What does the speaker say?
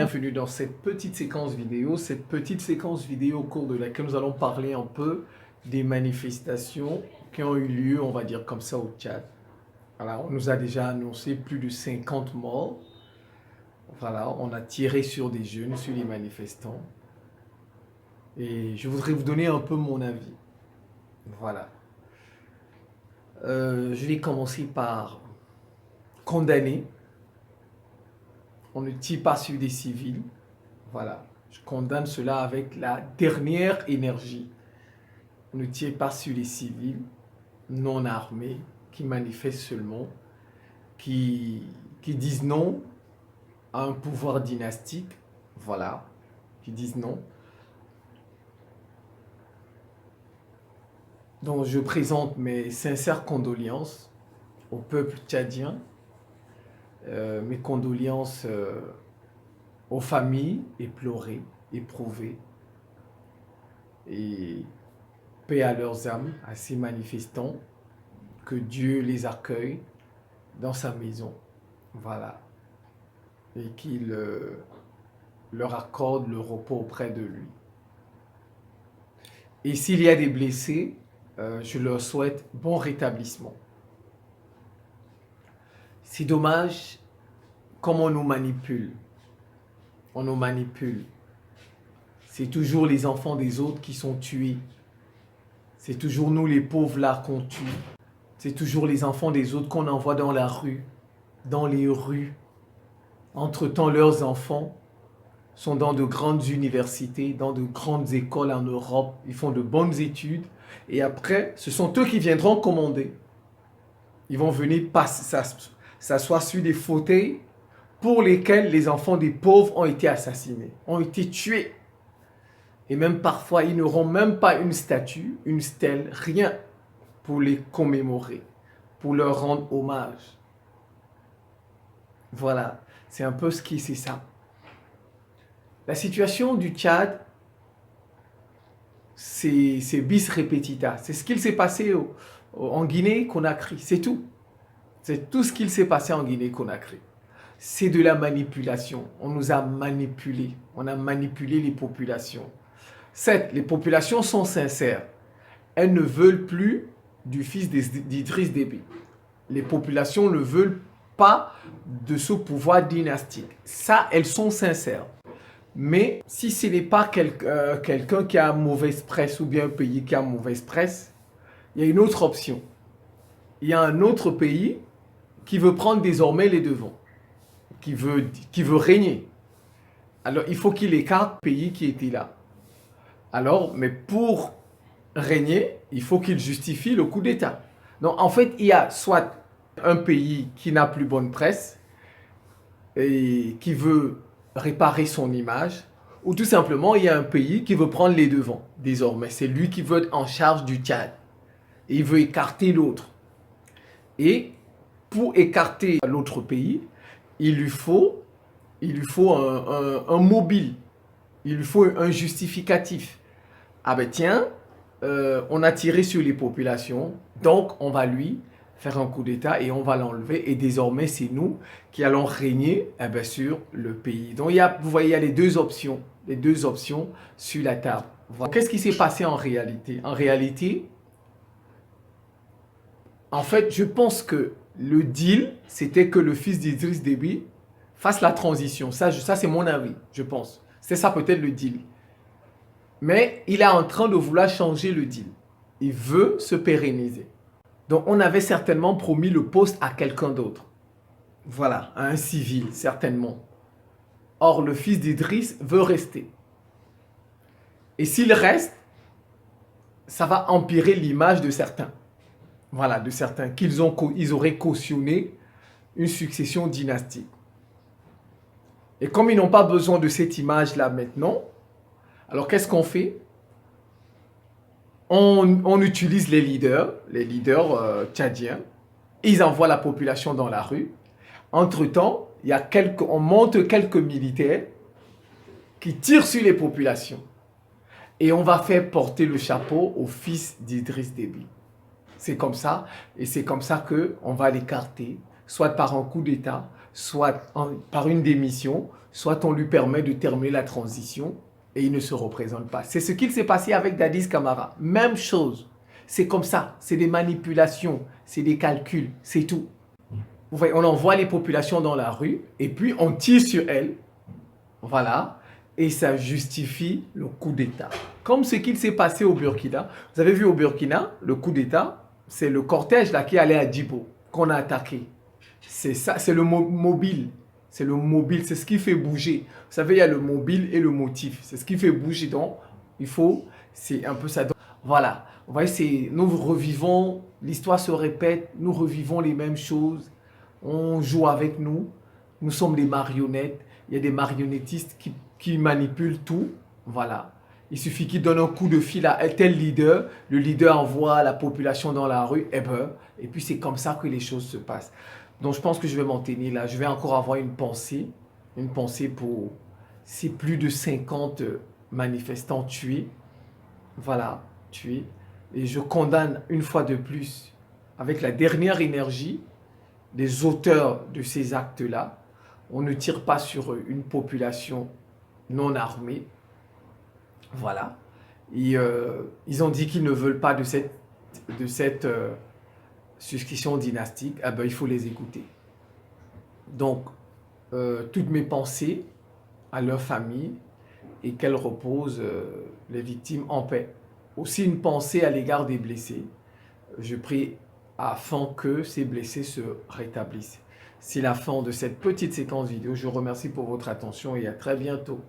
bienvenue dans cette petite séquence vidéo au cours de laquelle nous allons parler un peu des manifestations qui ont eu lieu, on va dire comme ça, au Tchad. Voilà, on nous a déjà annoncé plus de 50 morts. Voilà, on a tiré sur des jeunes, sur les manifestants. Et je voudrais vous donner un peu mon avis. Voilà. Je vais commencer par condamner. On ne tire pas sur des civils. Voilà. Je condamne cela avec la dernière énergie. On ne tire pas sur les civils non armés qui manifestent seulement, qui disent non à un pouvoir dynastique. Voilà. Qui disent non. Donc je présente mes sincères condoléances au peuple tchadien, mes condoléances aux familles éplorées, éprouvées, et paix à leurs âmes, à ces manifestants, que Dieu les accueille dans sa maison, voilà, et qu'il leur accorde le repos auprès de lui. Et s'il y a des blessés, je leur souhaite bon rétablissement. C'est dommage comme on nous manipule. On nous manipule. C'est toujours les enfants des autres qui sont tués. C'est toujours nous les pauvres là qu'on tue. C'est toujours les enfants des autres qu'on envoie dans la rue, dans les rues. Entre-temps, leurs enfants sont dans de grandes universités, dans de grandes écoles en Europe. Ils font de bonnes études. Et après, ce sont eux qui viendront commander. Ils vont venir s'asseoir sur des fauteuils pour lesquels les enfants des pauvres ont été assassinés, ont été tués. Et même parfois, ils n'auront même pas une statue, une stèle, rien pour les commémorer, pour leur rendre hommage. Voilà, c'est un peu c'est ça. La situation du Tchad, c'est bis repetita. C'est ce qu'il s'est passé en Guinée-Conakry, c'est tout. C'est tout ce qu'il s'est passé en Guinée-Conakry. C'est de la manipulation. On nous a manipulés. On a manipulé les populations. Certes, les populations sont sincères. Elles ne veulent plus du fils d'Idriss Déby. Les populations ne veulent pas de ce pouvoir dynastique. Ça, elles sont sincères. Mais si ce n'est pas quelqu'un qui a mauvaise presse ou bien un pays qui a mauvaise presse, il y a une autre option. Il y a un autre pays qui veut prendre désormais les devants, qui veut régner. Alors, il faut qu'il écarte le pays qui était là. Alors, mais pour régner, il faut qu'il justifie le coup d'État. Donc, en fait, il y a soit un pays qui n'a plus bonne presse et qui veut réparer son image, ou tout simplement, il y a un pays qui veut prendre les devants. Désormais, c'est lui qui veut être en charge du Tchad. Et il veut écarter l'autre. Et pour écarter l'autre pays, il lui faut un mobile. Il lui faut un justificatif. Ah ben tiens, on a tiré sur les populations, donc on va lui faire un coup d'État et on va l'enlever. Et désormais, c'est nous qui allons régner sur le pays. Donc, vous voyez, il y a les deux options sur la table. Voilà. Qu'est-ce qui s'est passé en réalité? En réalité, en fait, je pense que le deal, c'était que le fils d'Idriss Déby fasse la transition. Ça c'est mon avis, je pense. C'est ça peut-être le deal. Mais il est en train de vouloir changer le deal. Il veut se pérenniser. Donc, on avait certainement promis le poste à quelqu'un d'autre. Voilà, à un civil, certainement. Or, le fils d'Idriss veut rester. Et s'il reste, ça va empirer l'image de certains. Voilà, de certains, qu'ils auraient cautionné une succession dynastique. Et comme ils n'ont pas besoin de cette image-là maintenant, alors qu'est-ce qu'on fait? On utilise les leaders tchadiens. Ils envoient la population dans la rue. Entre-temps, on monte quelques militaires qui tirent sur les populations. Et on va faire porter le chapeau au fils d'Idriss Déby. C'est comme ça. Et c'est comme ça qu'on va l'écarter, soit par un coup d'État, soit par une démission, soit on lui permet de terminer la transition et il ne se représente pas. C'est ce qu'il s'est passé avec Dadis Camara. Même chose. C'est comme ça. C'est des manipulations, c'est des calculs, c'est tout. Vous voyez, on envoie les populations dans la rue et puis on tire sur elles. Voilà. Et ça justifie le coup d'État. Comme ce qu'il s'est passé au Burkina. Vous avez vu au Burkina, le coup d'État, c'est le cortège là qui allait à Djibo qu'on a attaqué. C'est ça, c'est le mobile. C'est le mobile, c'est ce qui fait bouger. Vous savez, il y a le mobile et le motif. C'est ce qui fait bouger. Donc, il faut, c'est un peu ça. Donc, voilà. Vous voyez, nous revivons, l'histoire se répète, nous revivons les mêmes choses. On joue avec nous. Nous sommes des marionnettes. Il y a des marionnettistes qui manipulent tout. Voilà. Il suffit qu'ils donnent un coup de fil à tel leader. Le leader envoie la population dans la rue. Et puis c'est comme ça que les choses se passent. Donc je pense que je vais m'en tenir là. Je vais encore avoir une pensée pour ces plus de 50 manifestants tués. Voilà, tués. Et je condamne une fois de plus, avec la dernière énergie, les auteurs de ces actes-là. On ne tire pas sur une population non armée. Voilà. Et ils ont dit qu'ils ne veulent pas de cette succession dynastique. Ah ben, il faut les écouter. Donc, toutes mes pensées à leur famille et qu'elles reposent les victimes en paix. Aussi une pensée à l'égard des blessés. Je prie afin que ces blessés se rétablissent. C'est la fin de cette petite séquence vidéo. Je vous remercie pour votre attention et à très bientôt.